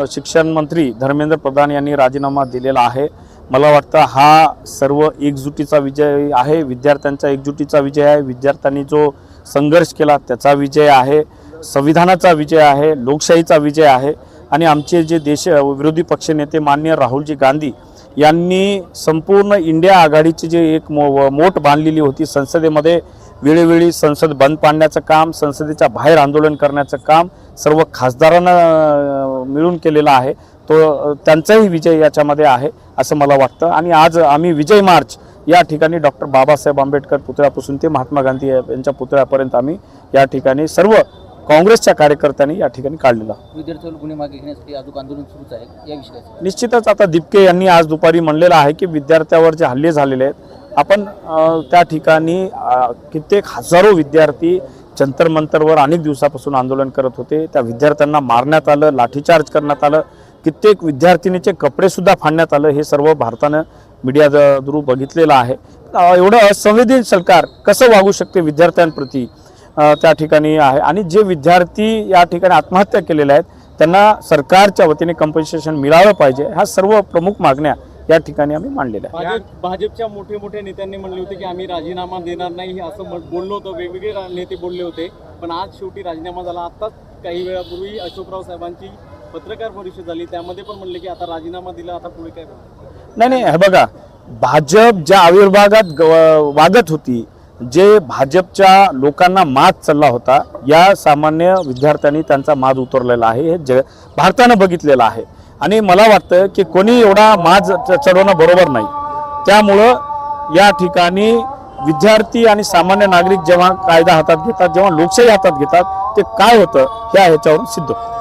शिक्षण मंत्री धर्मेंद्र प्रधान यांनी राजीनामा दिलेला आहे। मला वाटतं हा सर्व एकजुटीचा विजय आहे, विद्यार्थ्यांचा एकजुटीचा विजय आहे, विद्यार्थ्यांनी जो संघर्ष केला त्याचा विजय आहे, संविधानाचा विजय आहे, लोकशाहीचा विजय आहे। आणि आमचे जे विरोधी पक्षनेते माननीय राहुलजी गांधी यांनी संपूर्ण इंडिया आघाडीची जे एक मोठ बांधलेली होती, संसदेमध्ये वेळोवेळी संसद बंद पाडण्याचं काम, संसदेच्या बाहेर आंदोलन करण्याचं काम सर्व खासदारांना मिळून केलेलं आहे। तो त्यांचाही विजय याच्यामध्ये आहे असं मला वाटतं। आणि आज आम्ही विजय मार्च या ठिकाणी डॉक्टर बाबासाहेब आंबेडकर पुतळ्यापासून ते महात्मा गांधी यांच्या पुतळ्यापर्यंत आम्ही या ठिकाणी सर्व काँग्रेसच्या कार्यकर्त्यांनी या ठिकाणी काढलेला। विद्यार्थ्यांवर गुन्हे मागे घेण्यासाठी अजून आंदोलन सुरूच आहे या विषयावर निश्चितच आता दिपके यांनी आज दुपारी म्हणलेलं आहे की विद्यार्थ्यावर जे हल्ले झालेले आहेत, आपण त्या ठिकाणी कित्येक हजारो विद्यार्थी जंतर मंतरवर अनेक दिवसापासून आंदोलन करत होते, त्या विद्यार्थ्यांना मारण्यात आलं, लाठीचार्ज करण्यात आलं, कित्येक विद्यार्थिनीचे कपडे सुद्धा फाडण्यात आलं। हे सर्व भारतानं मीडिया थ्रू बघितलेलं आहे। एवढं असंवेदनशील सरकार कसं वागू शकते विद्यार्थ्यांप्रती त्या ठिकाणी आहे। आणि जे विद्यार्थी या ठिकाणी आत्महत्या केलेल्या आहेत त्यांना सरकारच्या वतीने कंपन्सेशन मिळालं पाहिजे, ह्या सर्व प्रमुख मागण्या या ठिकाणी आम्ही मांडलेल्या आहेत। भाजपच्या मोठ्या नेत्यांनी म्हणले होते की आम्ही राजीनामा देणार नाही असं बोललो होतं, वेगवेगळे नेते बोलले होते, पण आज शेवटी राजीनामा झाला। आताच काही वेळापूर्वी अशोकराव साहेबांची पत्रकार परिषद झाली, त्यामध्ये पण म्हणले की आता राजीनामा दिला, आता पुढे काय? नाही, हे बघा, भाजप ज्या आविर्भावात वागत होती, जे भाजपच्या लोकांना माज चालला होता, या सामान्य विद्यार्थ्यांनी त्यांचा माज उतरलेला आहे, हे भारतानं बघितलेलं आहे। आणि मला वाटतं की कोणी एवढा माज चढवणं बरोबर नाही। त्यामुळं या ठिकाणी विद्यार्थी आणि सामान्य नागरिक जेव्हा कायदा हातात घेतात, जेव्हा लोकशाही हातात घेतात, ते काय होतं ह्याच्यावरून सिद्ध होतं।